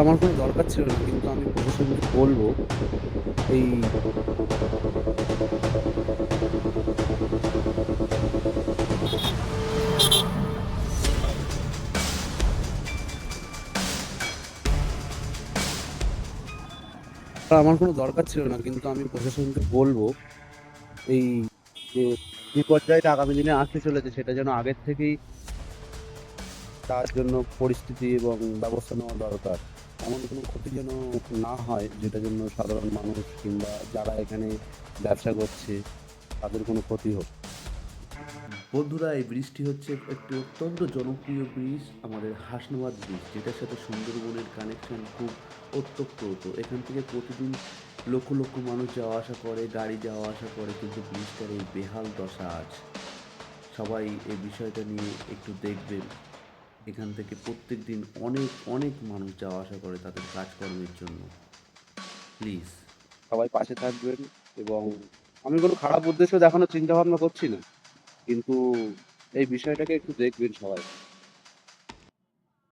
আমার কোনো দরকার ছিল না, কিন্তু আমি প্রশাসনকে বলবো এই আমার কোনো দরকার ছিল না, কিন্তু আমি প্রশাসনকে বলবো এই যে বিপর্যয়টা আগামী দিনে আসতে চলেছে সেটা যেন আগের থেকেই তার জন্য পরিস্থিতি এবং ব্যবস্থা নেওয়া দরকার। এমন কোনো ক্ষতি যেন না হয় যেটা জন্য সাধারণ মানুষ কিংবা যারা এখানে ব্যবসা করছে তাদের কোনো ক্ষতি হোক। বন্ধুরা, এই ব্রিজটি হচ্ছে একটি অত্যন্ত জনপ্রিয় ব্রিজ, আমাদের হাসনাবাদ ব্রিজ, যেটার সাথে সুন্দরবনের কানেকশন খুব ওতপ্রোত। এখান থেকে প্রতিদিন লক্ষ লক্ষ মানুষ যাওয়া আসা করে, গাড়ি যাওয়া আসা করে, কিন্তু ব্রিজটার এই বেহাল দশা আজ। সবাই এই বিষয়টা নিয়ে একটু দেখবেন। এখান থেকে প্রত্যেক দিন অনেক অনেক মানুষ যাওয়া আসা করে তাদের কাজকর্মের জন্য। প্লিজ। সবাই পাশে থাকবেন, এবং আমি কোনো খারাপ উদ্দেশ্য দেখানোর চিন্তা ভাবনা করছি না, কিন্তু এই বিষয়টাকে একটু দেখবেন সবাই।